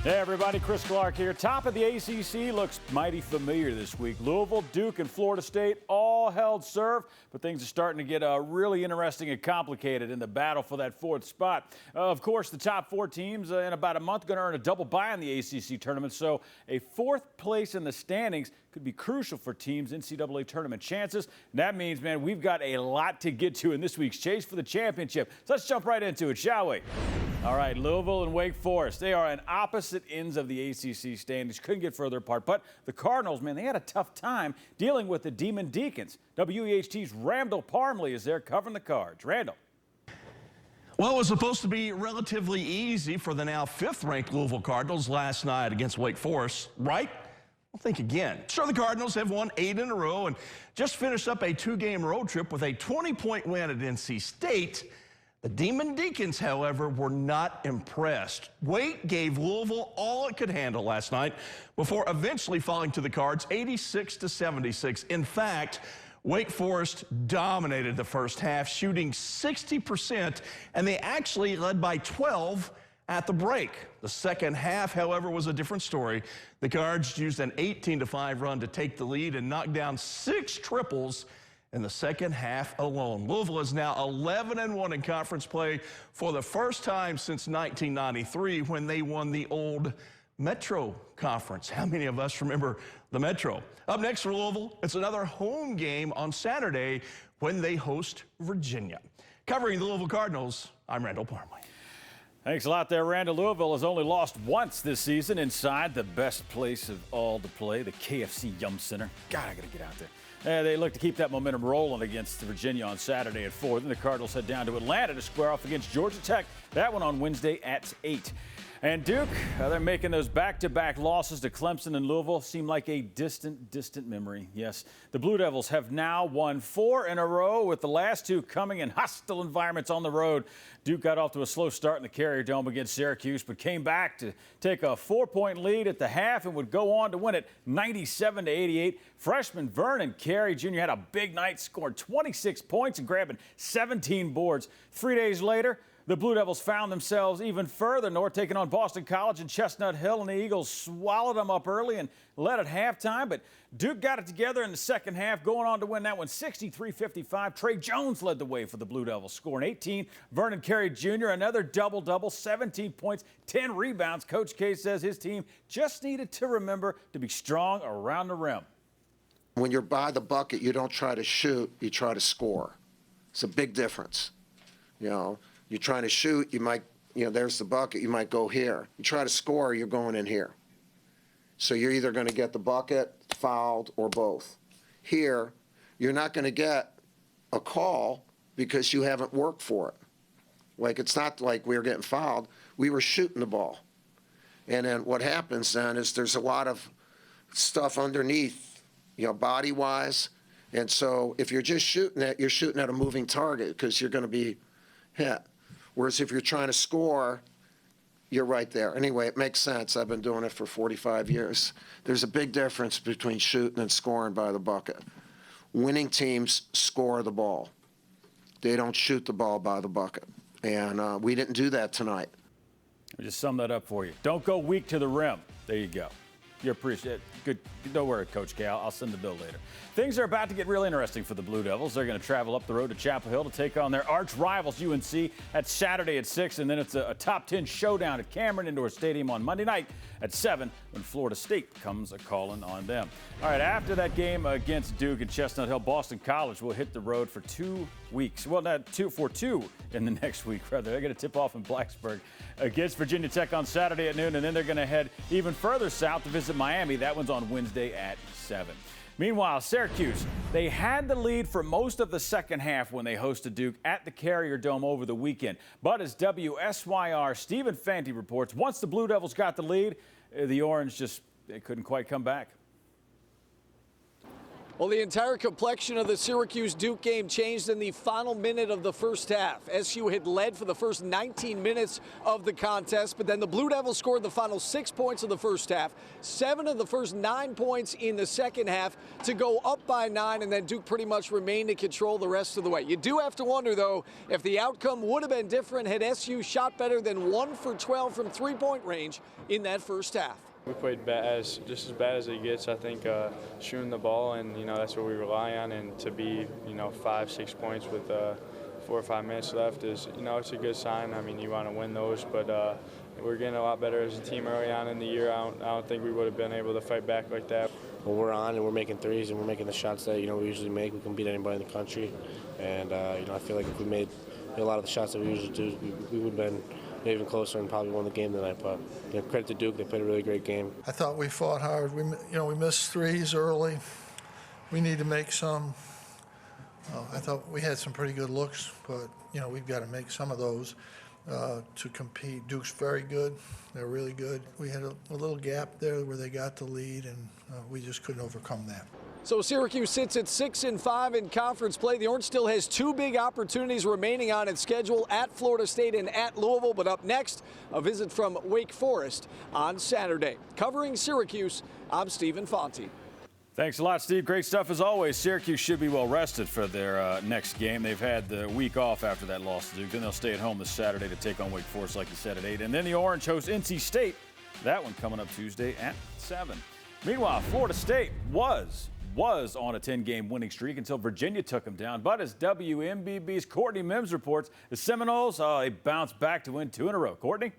Hey everybody, Chris Clark here. Top of the ACC looks mighty familiar this week. Louisville, Duke, and Florida State all held serve, but things are starting to get really interesting and complicated in the battle for that fourth spot. Of course, the top four teams in about a month going to earn a double bye in the ACC tournament, so a fourth place in the standings could be crucial for teams' NCAA tournament chances. And that means, man, we've got a lot to get to in this week's chase for the championship. So let's jump right into it, shall we? All right, Louisville and Wake Forest, they are on opposite ends of the ACC standings. Couldn't get further apart. But the Cardinals, man, they had a tough time dealing with the Demon Deacons. WEHT's Randall Parmley is there covering the Cards. Randall. Well, it was supposed to be relatively easy for the now fifth-ranked Louisville Cardinals last night against Wake Forest, right? Well, think again. Sure, the Cardinals have won 8 in a row and just finished up a 2-game road trip with a 20-point win at NC State. The Demon Deacons, however, were not impressed. Wake gave Louisville all it could handle last night before eventually falling to the Cards 86-76. In fact, Wake Forest dominated the first half, shooting 60%, and they actually led by 12 at the break. The second half, however, was a different story. The Cards used an 18-5 run to take the lead and knock down 6 triples in the second half alone. Louisville is now 11-1 in conference play for the first time since 1993 when they won the old Metro Conference. How many of us remember the Metro? Up next for Louisville, it's another home game on Saturday when they host Virginia. Covering the Louisville Cardinals, I'm Randall Parmley. Thanks a lot there, Randall. Louisville has only lost once this season inside the best place of all to play, the KFC Yum Center. God, I got to get out there. They look to keep that momentum rolling against Virginia on Saturday at 4. Then the Cardinals head down to Atlanta to square off against Georgia Tech. That one on Wednesday at 8. And Duke, they're making those back-to-back losses to Clemson and Louisville seem like a distant memory. Yes, the Blue Devils have now won 4 in a row, with the last 2 coming in hostile environments on the road. Duke got off to a slow start in the Carrier Dome against Syracuse, but came back to take a 4-point lead at the half and would go on to win it 97-88. Freshman Vernon Carey Jr. had a big night, scoring 26 points and grabbing 17 boards. 3 days later, the Blue Devils found themselves even further north, taking on Boston College and Chestnut Hill, and the Eagles swallowed them up early and led at halftime. But Duke got it together in the second half, going on to win that one 63-55. Trey Jones led the way for the Blue Devils, scoring 18. Vernon Carey Jr., another double-double, 17 points, 10 rebounds. Coach K says his team just needed to remember to be strong around the rim. When you're by the bucket, you don't try to shoot, you try to score. It's a big difference, you know. You're trying to shoot, you might, there's the bucket, you might go here. You try to score, you're going in here. So you're either going to get the bucket, fouled, or both. Here, you're not going to get a call because you haven't worked for it. Like, it's not like we were getting fouled. We were shooting the ball. And then what happens then is there's a lot of stuff underneath, body-wise. And so if you're just shooting it, you're shooting at a moving target because you're going to be hit. Whereas if you're trying to score, you're right there. Anyway, it makes sense. I've been doing it for 45 years. There's a big difference between shooting and scoring by the bucket. Winning teams score the ball. They don't shoot the ball by the bucket. And we didn't do that tonight. I'll just sum that up for you. Don't go weak to the rim. There you go. You appreciate it. Good. Don't worry, Coach K. I'll send the bill later. Things are about to get real interesting for the Blue Devils. They're going to travel up the road to Chapel Hill to take on their arch rivals, UNC, at Saturday at 6. And then it's a top 10 showdown at Cameron Indoor Stadium on Monday night at 7 when Florida State comes a-calling on them. All right, after that game against Duke and Chestnut Hill, Boston College will hit the road for 2 weeks. Well, not for two in the next week, rather. They're going to tip off in Blacksburg against Virginia Tech on Saturday at noon, and then they're going to head even further south to visit Miami. That one's on Wednesday at 7. Meanwhile, Syracuse, they had the lead for most of the second half when they hosted Duke at the Carrier Dome over the weekend. But as WSYR Stephen Fanti reports, once the Blue Devils got the lead, the Orange they couldn't quite come back. Well, the entire complexion of the Syracuse-Duke game changed in the final minute of the first half. SU had led for the first 19 minutes of the contest, but then the Blue Devils scored the final 6 points of the first half, 7 of the first 9 points in the second half to go up by 9, and then Duke pretty much remained in control the rest of the way. You do have to wonder, though, if the outcome would have been different had SU shot better than 1 for 12 from three-point range in that first half. We played just as bad as it gets. I think shooting the ball, and that's what we rely on. And to be 5-6 points with 4 or 5 minutes left is it's a good sign. I mean, you want to win those, but we're getting a lot better as a team early on in the year. I don't think we would have been able to fight back like that. When we're on and we're making threes and we're making the shots that we usually make, we can beat anybody in the country. And I feel like if we made a lot of the shots that we usually do, we would have been even closer and probably won the game tonight. But credit to Duke, they played a really great game. I thought we fought hard. We missed threes early. We need to make some. I thought we had some pretty good looks, but we've got to make some of those to compete. Duke's very good. They're really good. We had a little gap there where they got the lead, and we just couldn't overcome that. So Syracuse sits at 6-5 in conference play. The Orange still has 2 big opportunities remaining on its schedule at Florida State and at Louisville. But up next, a visit from Wake Forest on Saturday. Covering Syracuse, I'm Stephen Fonte. Thanks a lot, Steve. Great stuff as always. Syracuse should be well rested for their next game. They've had the week off after that loss to Duke. Then they'll stay at home this Saturday to take on Wake Forest, like you said, at 8. And then the Orange host NC State. That one coming up Tuesday at 7. Meanwhile, Florida State was on a 10-game winning streak until Virginia took them down. But as WMBB's Courtney Mims reports, the Seminoles, they bounced back to win 2 in a row. Courtney?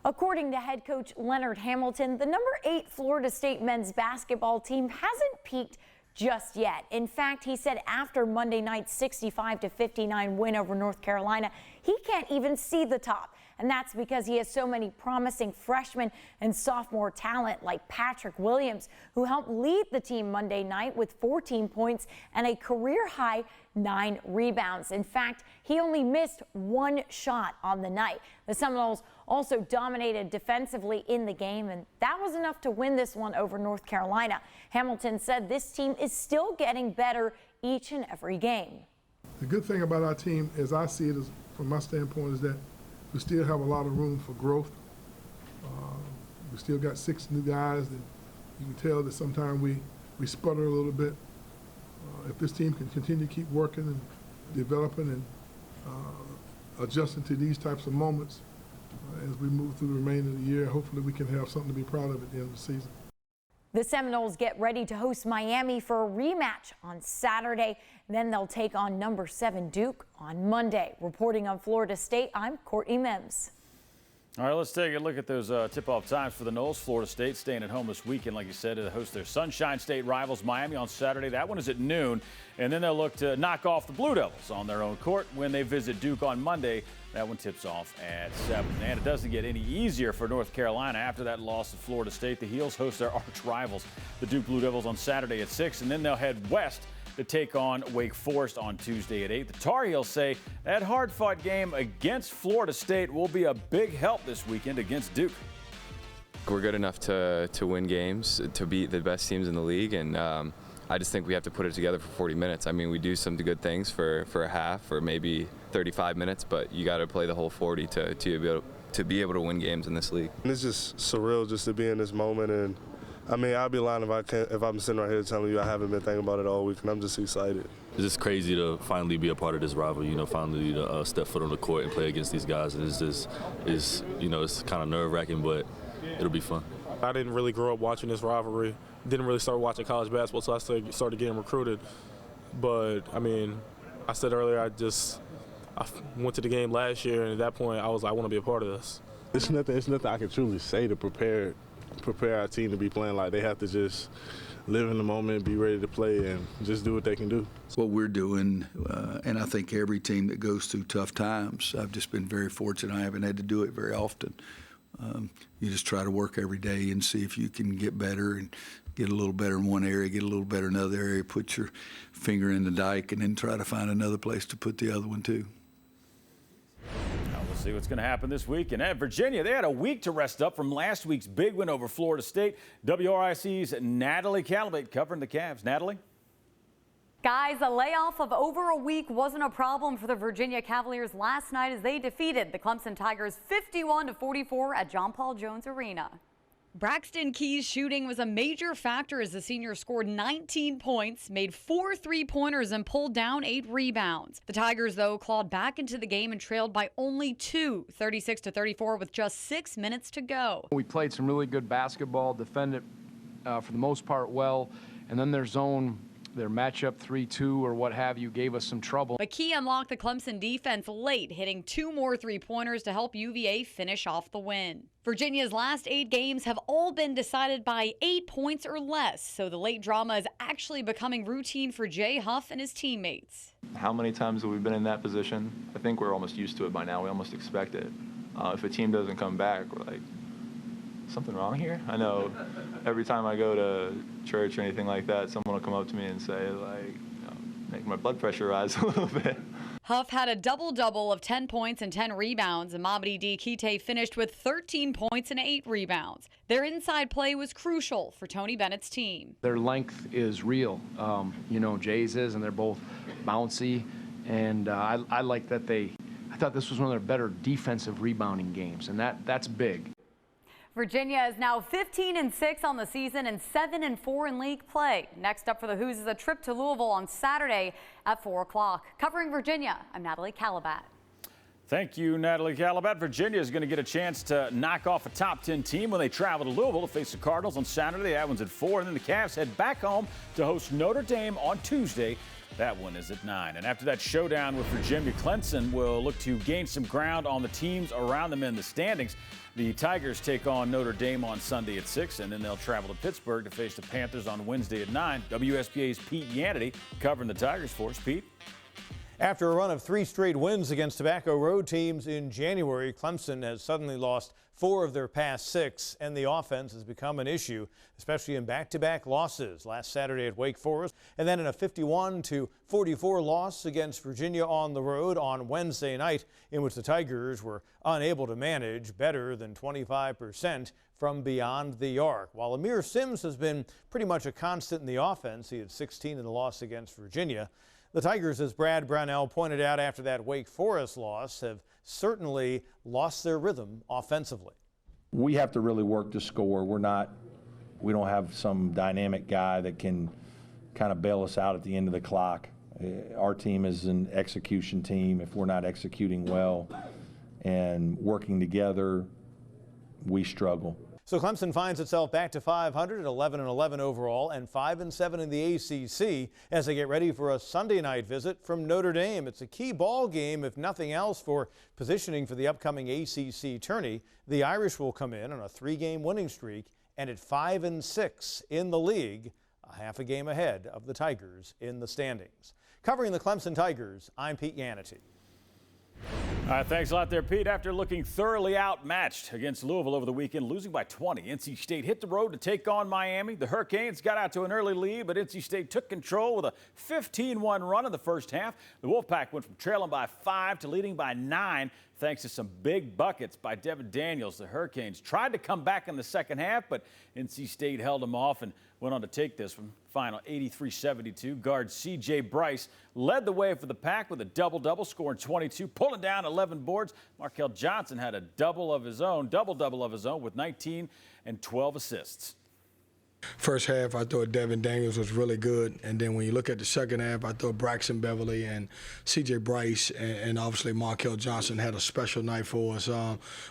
According to head coach Leonard Hamilton, the number 8 Florida State men's basketball team hasn't peaked just yet. In fact, he said after Monday night's 65-59 win over North Carolina, he can't even see the top. And that's because he has so many promising freshman and sophomore talent like Patrick Williams, who helped lead the team Monday night with 14 points and a career-high 9 rebounds. In fact, he only missed 1 shot on the night. The Seminoles also dominated defensively in the game, and that was enough to win this one over North Carolina. Hamilton said this team is still getting better each and every game. The good thing about our team, as I see it, from my standpoint, is that we still have a lot of room for growth. We still got 6 new guys that you can tell that sometimes we sputter a little bit. If this team can continue to keep working and developing and adjusting to these types of moments as we move through the remainder of the year, hopefully we can have something to be proud of at the end of the season. The Seminoles get ready to host Miami for a rematch on Saturday. Then they'll take on number 7 Duke on Monday. Reporting on Florida State, I'm Courtney Mims. All right, let's take a look at those tip-off times for the Noles. Florida State staying at home this weekend, like you said, to host their Sunshine State rivals, Miami, on Saturday. That one is at noon. And then they'll look to knock off the Blue Devils on their own court when they visit Duke on Monday. That one tips off at 7. And it doesn't get any easier for North Carolina. After that loss to Florida State, the Heels host their arch rivals, the Duke Blue Devils, on Saturday at 6. And then they'll head west to take on Wake Forest on Tuesday at 8. The Tar Heels say that hard-fought game against Florida State will be a big help this weekend against Duke. We're good enough to win games, to beat the best teams in the league, and I just think we have to put it together for 40 minutes. I mean, we do some good things for a half or maybe 35 minutes, but you got to play the whole 40 to be able to win games in this league. And it's just surreal just to be in this moment, and I mean, I'd be lying if I'm sitting right here telling you I haven't been thinking about it all week, and I'm just excited. It's just crazy to finally be a part of this rivalry, finally to step foot on the court and play against these guys. And it's kind of nerve-wracking, but it'll be fun. I didn't really grow up watching this rivalry. Didn't really start watching college basketball until I started getting recruited. But, I mean, I said earlier, I went to the game last year, and at that point, I was like, I want to be a part of this. It's nothing I can truly say to prepare our team to be playing like. They have to just live in the moment, be ready to play, and just do what they can do. It's what we're doing, and I think every team that goes through tough times, I've just been very fortunate. I haven't had to do it very often. You just try to work every day and see if you can get better and get a little better in one area, get a little better in another area, put your finger in the dike, and then try to find another place to put the other one too. Now, see what's going to happen this week. And at Virginia, they had a week to rest up from last week's big win over Florida State. WRIC's Natalie Calabate covering the Cavs. Natalie? Guys, a layoff of over a week wasn't a problem for the Virginia Cavaliers last night as they defeated the Clemson Tigers 51-44 at John Paul Jones Arena. Braxton Key's shooting was a major factor as the senior scored 19 points, made 4 3-pointers, and pulled down 8 rebounds. The Tigers, though, clawed back into the game and trailed by only 2, 36-34, with just 6 minutes to go. We played some really good basketball, defended for the most part well, and then their zone, their matchup 3-2 or what have you, gave us some trouble. But Key unlocked the Clemson defense late, hitting 2 more 3-pointers to help UVA finish off the win. Virginia's last 8 games have all been decided by 8 points or less, so the late drama is actually becoming routine for Jay Huff and his teammates. How many times have we been in that position? I think we're almost used to it by now. We almost expect it. If a team doesn't come back, we're like, something wrong here? I know every time I go to church or anything like that, someone will come up to me and say, like, make my blood pressure rise a little bit. Huff had a double-double of 10 points and 10 rebounds, and Mamadi Diakite finished with 13 points and 8 rebounds. Their inside play was crucial for Tony Bennett's team. Their length is real. Jay's is, and they're both bouncy. And I like that I thought this was one of their better defensive rebounding games, and that's big. Virginia is now 15-6 on the season and 7-4 in league play. Next up for the Hoos is a trip to Louisville on Saturday at 4 o'clock. Covering Virginia, I'm Natalie Calabate. Thank you, Natalie Calabate. Virginia is going to get a chance to knock off a top 10 team when they travel to Louisville to face the Cardinals on Saturday. That one's at 4, and then the Cavs head back home to host Notre Dame on Tuesday. That one is at 9. And after that showdown with Virginia, Clemson will look to gain some ground on the teams around them in the standings. The Tigers take on Notre Dame on Sunday at 6, and then they'll travel to Pittsburgh to face the Panthers on Wednesday at 9. WSPA's Pete Yannity covering the Tigers for us. Pete? After a run of 3 straight wins against Tobacco Road teams in January, Clemson has suddenly lost 4 of their past 6, and the offense has become an issue, especially in back-to-back losses last Saturday at Wake Forest, and then in a 51-44 loss against Virginia on the road on Wednesday night, in which the Tigers were unable to manage better than 25% from beyond the arc. While Amir Sims has been pretty much a constant in the offense, he had 16 in the loss against Virginia. The Tigers, as Brad Brownell pointed out after that Wake Forest loss, have certainly lost their rhythm offensively. We have to really work to score. We don't have some dynamic guy that can kind of bail us out at the end of the clock. Our team is an execution team. If we're not executing well and working together, we struggle. So Clemson finds itself back to 500 at 11-11 overall and 5-7 in the ACC as they get ready for a Sunday night visit from Notre Dame. It's a key ball game, if nothing else, for positioning for the upcoming ACC tourney. The Irish will come in on a 3-game winning streak and at 5-6 in the league, a half a game ahead of the Tigers in the standings. Covering the Clemson Tigers, I'm Pete Yannity. All right, thanks a lot there, Pete. After looking thoroughly outmatched against Louisville over the weekend, losing by 20, NC State hit the road to take on Miami. The Hurricanes got out to an early lead, but NC State took control with a 15-1 run in the first half. The Wolfpack went from trailing by 5 to leading by 9 thanks to some big buckets by Devin Daniels. The Hurricanes tried to come back in the second half, but NC State held them off and went on to take this one. Final 83-72. Guard C.J. Bryce led the way for the Pack with a double-double, scoring 22, pulling down 11 boards. Markel Johnson had a double-double of his own with 19 and 12 assists. First half, I thought Devin Daniels was really good. And then when you look at the second half, I thought Braxton Beverly and C.J. Bryce and obviously Markel Johnson had a special night for us.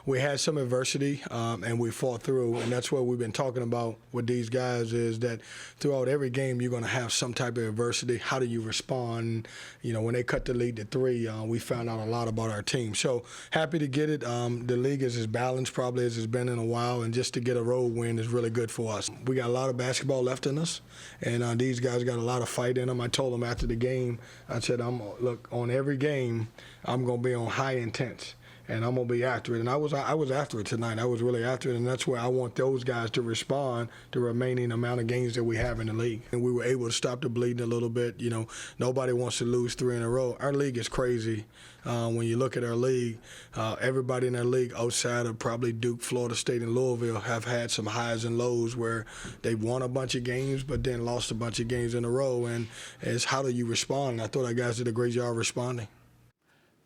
We had some adversity, and we fought through. And that's what we've been talking about with these guys is that throughout every game, you're going to have some type of adversity. How do you respond? You know, when they cut the lead to 3, we found out a lot about our team. So happy to get it. The league is as balanced probably as it's been in a while. And just to get a road win is really good for us. We got a lot of basketball left in us, and these guys got a lot of fight in them. I told them after the game, I said, look, on every game, I'm going to be on high intense. and I'm going to be after it. And I was after it tonight. I was really after it, and that's where I want those guys to respond to the remaining amount of games that we have in the league. And we were able to stop the bleeding a little bit. You know, nobody wants to lose 3 in a row. Our league is crazy. When you look at our league, everybody in our league outside of probably Duke, Florida State, and Louisville have had some highs and lows where they've won a bunch of games but then lost a bunch of games in a row. And it's how do you respond? And I thought our guys did a great job responding.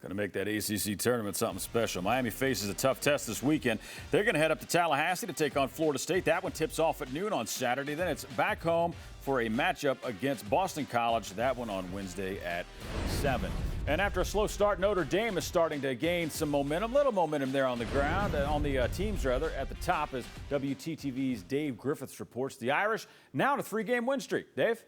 Going to make that ACC tournament something special. Miami faces a tough test this weekend. They're going to head up to Tallahassee to take on Florida State. That one tips off at noon on Saturday. Then it's back home for a matchup against Boston College. That one on Wednesday at 7. And after a slow start, Notre Dame is starting to gain some momentum, little momentum there on the ground, on the teams rather, at the top, as WTTV's Dave Griffiths reports. The Irish now on a 3-game win streak. Dave?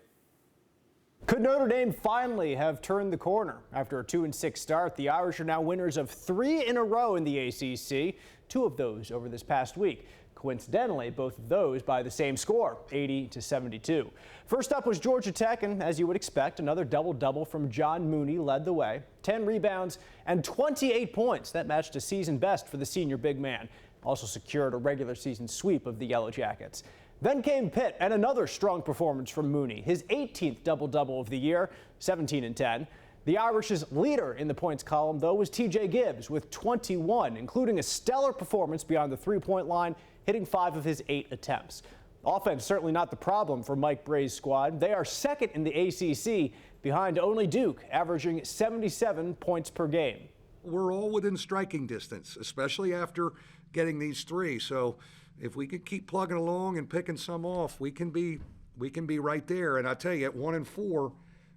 Could Notre Dame finally have turned the corner? After a 2-6 start, the Irish are now winners of 3 in a row in the ACC, 2 of those over this past week. Coincidentally, both of those by the same score, 80-72. First up was Georgia Tech, and as you would expect, another double-double from John Mooney led the way. 10 rebounds and 28 points. That matched a season best for the senior big man. Also secured a regular season sweep of the Yellow Jackets. Then came Pitt, and another strong performance from Mooney. His 18th double-double of the year, 17 and 10. The Irish's leader in the points column, though, was TJ Gibbs with 21, including a stellar performance beyond the three-point line, hitting 5 of his 8 attempts. Offense certainly not the problem for Mike Brey's squad. They are second in the ACC, behind only Duke, averaging 77 points per game. We're all within striking distance, especially after getting these 3. So if we could keep plugging along and picking some off, we can be right there. And I tell you, at 1-4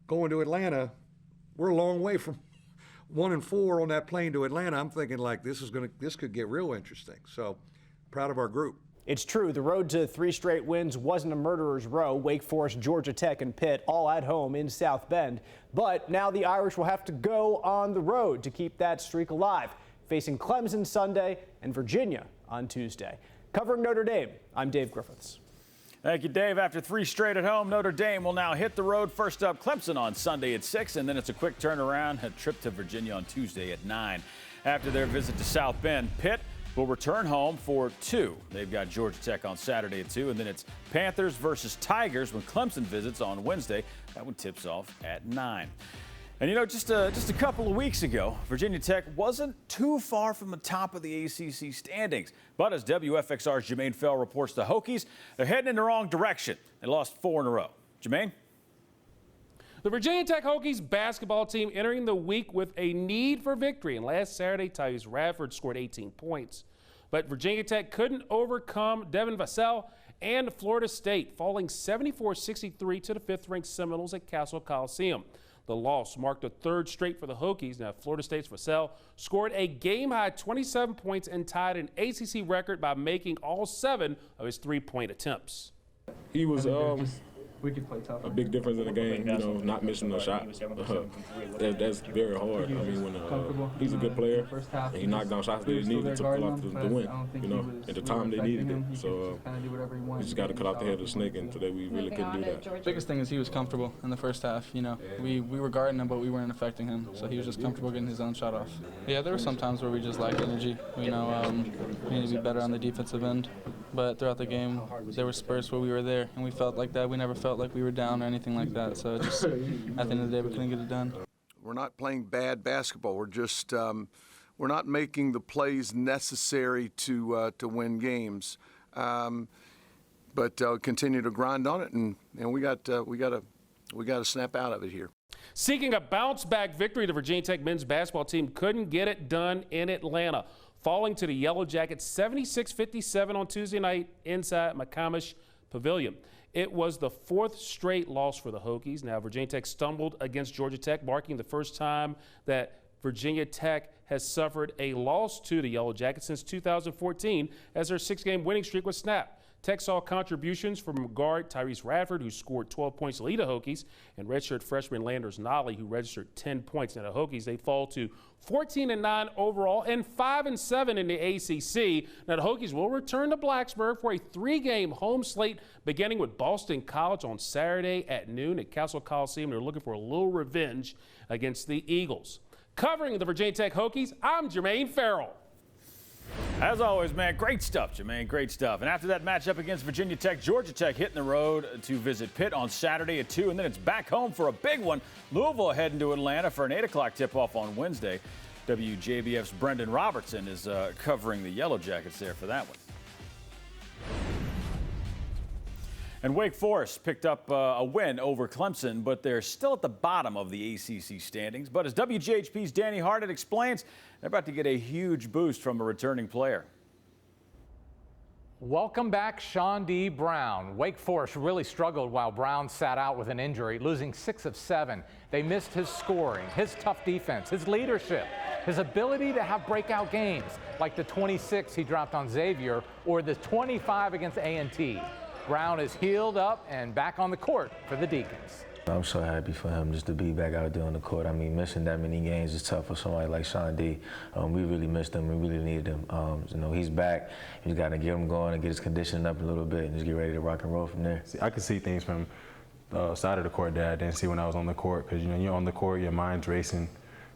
going to Atlanta, we're a long way from 1-4 on that plane to Atlanta. I'm thinking like this could get real interesting. So proud of our group. It's true, the road to 3 straight wins wasn't a murderer's row. Wake Forest, Georgia Tech, and Pitt all at home in South Bend. But now the Irish will have to go on the road to keep that streak alive, facing Clemson Sunday and Virginia on Tuesday. Covering Notre Dame, I'm Dave Griffiths. Thank you, Dave. After 3 straight at home, Notre Dame will now hit the road. First up, Clemson on Sunday at 6, and then it's a quick turnaround, a trip to Virginia on Tuesday at 9. After their visit to South Bend, Pitt will return home for 2. They've got Georgia Tech on Saturday at 2, and then it's Panthers versus Tigers when Clemson visits on Wednesday. That one tips off at 9. And, you know, just a couple of weeks ago, Virginia Tech wasn't too far from the top of the ACC standings. But as WFXR's Jermaine Fell reports, the Hokies, they're heading in the wrong direction. They lost 4 in a row. Jermaine? The Virginia Tech Hokies basketball team entering the week with a need for victory. And last Saturday, Tyrese Radford scored 18 points. But Virginia Tech couldn't overcome Devin Vassell and Florida State, falling 74-63 to the 5th-ranked Seminoles at Castle Coliseum. The loss marked a 3rd straight for the Hokies. Now, Florida State's Vassell scored a game-high 27 points and tied an ACC record by making all 7 of his 3-point attempts. He was a big difference in the game, you know, not missing no shot. That's very hard. I mean, when he's a good player, and he knocked down shots that he needed to pull off the win, you know, at the time they needed it. So we just got to cut off the head of the snake, and today we really couldn't do that. The biggest thing is he was comfortable in the first half. You know, we were guarding him, but we weren't affecting him, so he was just comfortable getting his own shot off. Yeah, there were some times where we just lacked energy. You know, we need to be better on the defensive end. But throughout the game, there were spurts where we were there, and we felt like that. We never felt like we were down or anything like that. So just at the end of the day, we couldn't get it done. We're not playing bad basketball. We're just we're not making the plays necessary to win games. But continue to grind on it, and we got to snap out of it here. Seeking a bounce-back victory, the Virginia Tech men's basketball team couldn't get it done in Atlanta, falling to the Yellow Jackets 76-57 on Tuesday night inside McComish Pavilion. It was the 4th straight loss for the Hokies. Now, Virginia Tech stumbled against Georgia Tech, marking the first time that Virginia Tech has suffered a loss to the Yellow Jackets since 2014 as their 6-game winning streak was snapped. Tech saw contributions from guard Tyrese Radford, who scored 12 points to lead the Hokies, and redshirt freshman Landers Nolley, who registered 10 points. Now the Hokies, they fall to 14-9 overall and 5-7 in the ACC. Now the Hokies will return to Blacksburg for a 3-game home slate, beginning with Boston College on Saturday at noon at Castle Coliseum. They're looking for a little revenge against the Eagles. Covering the Virginia Tech Hokies, I'm Jermaine Farrell. As always, man, great stuff, Jermaine, great stuff. And after that matchup against Virginia Tech, Georgia Tech hitting the road to visit Pitt on Saturday at 2, and then it's back home for a big one. Louisville heading to Atlanta for an 8 o'clock tip-off on Wednesday. WJBF's Brendan Robertson is covering the Yellow Jackets there for that one. And Wake Forest picked up a win over Clemson, but they're still at the bottom of the ACC standings. But as WGHP's Danny Hardin explains, they're about to get a huge boost from a returning player. Welcome back, Sean D. Brown. Wake Forest really struggled while Brown sat out with an injury, losing 6 of 7. They missed his scoring, his tough defense, his leadership, his ability to have breakout games, like the 26 he dropped on Xavier or the 25 against A&T. Brown is healed up and back on the court for the Deacons. I'm so happy for him just to be back out there on the court. I mean, missing that many games is tough for somebody like Sean D. We really missed him. We really needed him. You know, he's back. He's got to get him going and get his conditioning up a little bit and just get ready to rock and roll from there. I could see things from the side of the court that I didn't see when I was on the court, because, you know, you're on the court, your mind's racing.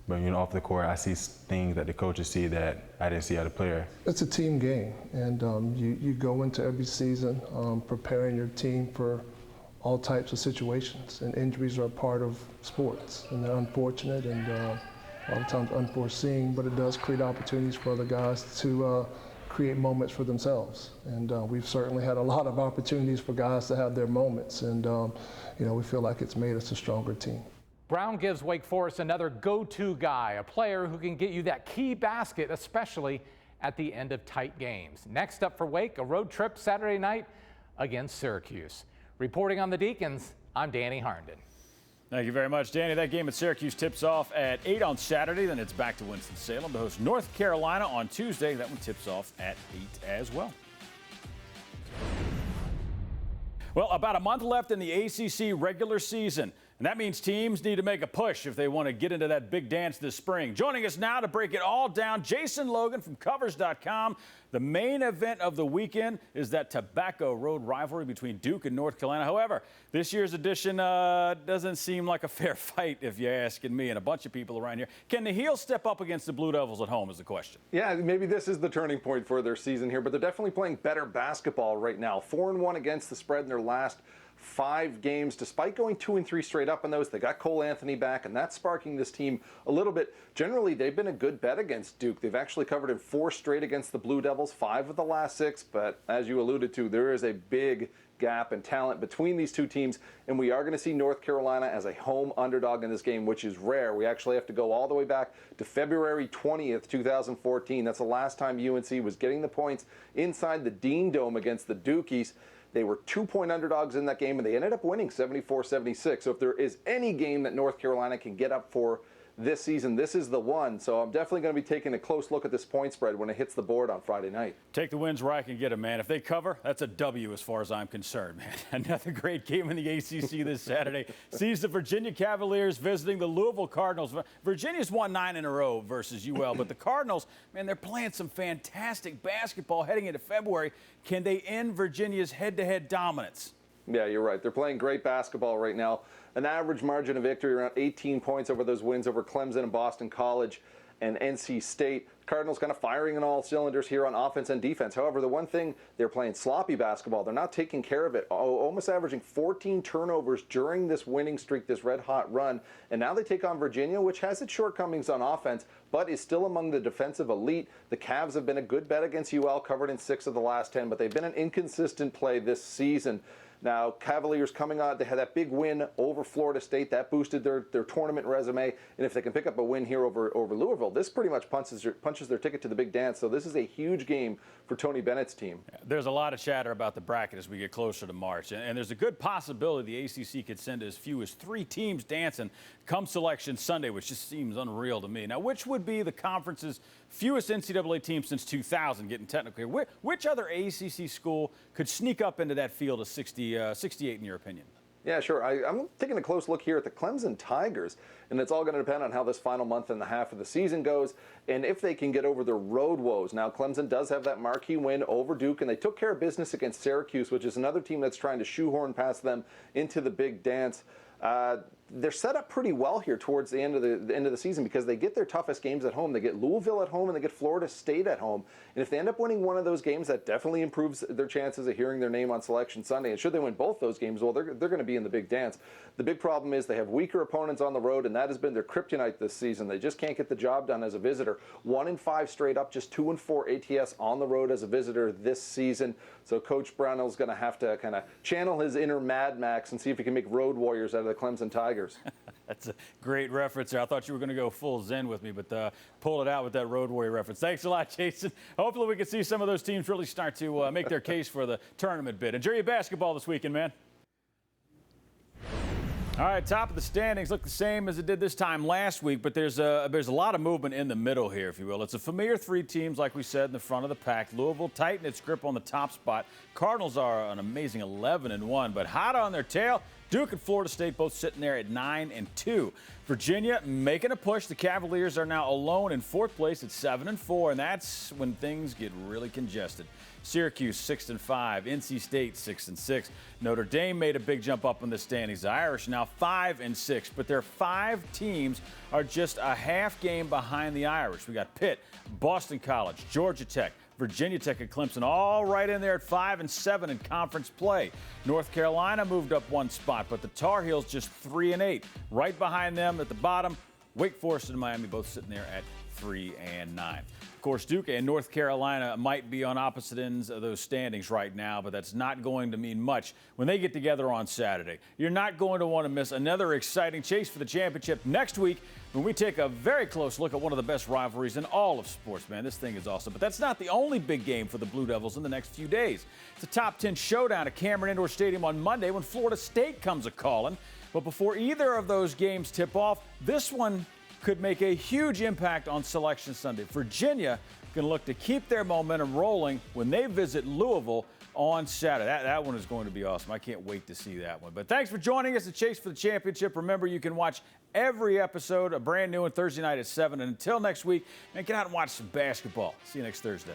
But, you know, off the court, I see things that the coaches see that I didn't see as a player. It's a team game, and you go into every season preparing your team for all types of situations, and injuries are a part of sports, and they're unfortunate and a lot of times unforeseen, but it does create opportunities for other guys to create moments for themselves. And we've certainly had a lot of opportunities for guys to have their moments, and you know, we feel like it's made us a stronger team. Brown gives Wake Forest another go-to guy, a player who can get you that key basket, especially at the end of tight games. Next up for Wake, a road trip Saturday night against Syracuse. Reporting on the Deacons, I'm Danny Harnden. Thank you very much, Danny. That game at Syracuse tips off at 8 on Saturday. Then it's back to Winston-Salem to host North Carolina on Tuesday. That one tips off at 8 as well. Well, about a month left in the ACC regular season. And that means teams need to make a push if they want to get into that big dance this spring. Joining us now to break it all down, Jason Logan from Covers.com. The main event of the weekend is that Tobacco Road rivalry between Duke and North Carolina. However, this year's edition doesn't seem like a fair fight, if you're asking me and a bunch of people around here. Can the Heels step up against the Blue Devils at home is the question. Yeah, maybe this is the turning point for their season here, but they're definitely playing better basketball right now. 4-1 against the spread in their last 5 games, despite going 2-3 straight up in those. They got Cole Anthony back, and that's sparking this team a little bit. Generally, they've been a good bet against Duke. They've actually covered in 4 straight against the Blue Devils, 5 of the last 6, but as you alluded to, there is a big gap in talent between these two teams, and we are going to see North Carolina as a home underdog in this game, which is rare. We actually have to go all the way back to February 20th, 2014. That's the last time UNC was getting the points inside the Dean Dome against the Dukies. They were 2-point underdogs in that game, and they ended up winning 74-76. So if there is any game that North Carolina can get up for this season, this is the one. So I'm definitely going to be taking a close look at this point spread when it hits the board on Friday night. Take the wins where I can get them, man. If they cover, that's a W as far as I'm concerned, man. Another great game in the ACC this Saturday sees the Virginia Cavaliers visiting the Louisville Cardinals. Virginia's won 9 in a row versus UL, but the Cardinals, man, they're playing some fantastic basketball heading into February. Can they end Virginia's head-to-head dominance? Yeah, you're right. They're playing great basketball right now. An average margin of victory around 18 points over those wins over Clemson and Boston College and NC State. Cardinals kind of firing on all cylinders here on offense and defense. However, the one thing, they're playing sloppy basketball. They're not taking care of it. Almost averaging 14 turnovers during this winning streak, this red-hot run. And now they take on Virginia, which has its shortcomings on offense, but is still among the defensive elite. The Cavs have been a good bet against UL, covered in 6 of the last 10, but they've been an inconsistent play this season. Now, Cavaliers coming on, they had that big win over Florida State. That boosted their tournament resume. And if they can pick up a win here over Louisville, this pretty much punches their ticket to the big dance. So this is a huge game for Tony Bennett's team. There's a lot of chatter about the bracket as we get closer to March. And there's a good possibility the ACC could send as few as 3 teams dancing come Selection Sunday, which just seems unreal to me. Now, which would be the conference's fewest NCAA team since 2000, getting technical here? Which other ACC school could sneak up into that field of 68 in your opinion? Yeah, sure. I'm taking a close look here at the Clemson Tigers, and it's all going to depend on how this final month and a half of the season goes and if they can get over their road woes. Now, Clemson does have that marquee win over Duke, and they took care of business against Syracuse, which is another team that's trying to shoehorn past them into the big dance. they're set up pretty well here towards the end of the season because they get their toughest games at home. They get Louisville at home and they get Florida State at home. And if they end up winning one of those games, that definitely improves their chances of hearing their name on Selection Sunday. And should they win both those games, well, they're going to be in the big dance. The big problem is they have weaker opponents on the road, and that has been their kryptonite this season. They just can't get the job done as a visitor. 1-5 straight up, just 2-4 ATS on the road as a visitor this season. So Coach Brownell's going to have to kind of channel his inner Mad Max and see if he can make road warriors out of the Clemson Tigers. That's a great reference there. I thought you were going to go full Zen with me, but pulled it out with that road warrior reference. Thanks a lot, Jason. Hopefully we can see some of those teams really start to make their case for the tournament bid. Enjoy your basketball this weekend, man. All right, top of the standings look the same as it did this time last week, but there's a lot of movement in the middle here, if you will. It's a familiar three teams, like we said, in the front of the pack. Louisville tighten its grip on the top spot. Cardinals are an amazing 11-1, but hot on their tail. Duke and Florida State both sitting there at 9-2. Virginia making a push. The Cavaliers are now alone in fourth place at 7-4, and that's when things get really congested. Syracuse 6-5, NC State 6-6. Notre Dame made a big jump up in the standings. The Irish now 5-6, but their 5 teams are just a half game behind the Irish. We got Pitt, Boston College, Georgia Tech, Virginia Tech, and Clemson all right in there at 5-7 in conference play. North Carolina moved up one spot, but the Tar Heels just 3-8. Right behind them at the bottom, Wake Forest and Miami both sitting there at 3-9. Of course, Duke and North Carolina might be on opposite ends of those standings right now, but that's not going to mean much when they get together on Saturday. You're not going to want to miss another exciting chase for the championship next week when we take a very close look at one of the best rivalries in all of sports, man. This thing is awesome. But that's not the only big game for the Blue Devils in the next few days. It's a top 10 showdown at Cameron Indoor Stadium on Monday when Florida State comes a-calling. But before either of those games tip off, this one could make a huge impact on Selection Sunday. Virginia going to look to keep their momentum rolling when they visit Louisville on Saturday. That one is going to be awesome. I can't wait to see that one. But thanks for joining us at Chase for the Championship. Remember, you can watch every episode, a brand new one Thursday night at 7. And until next week, man, get out and watch some basketball. See you next Thursday.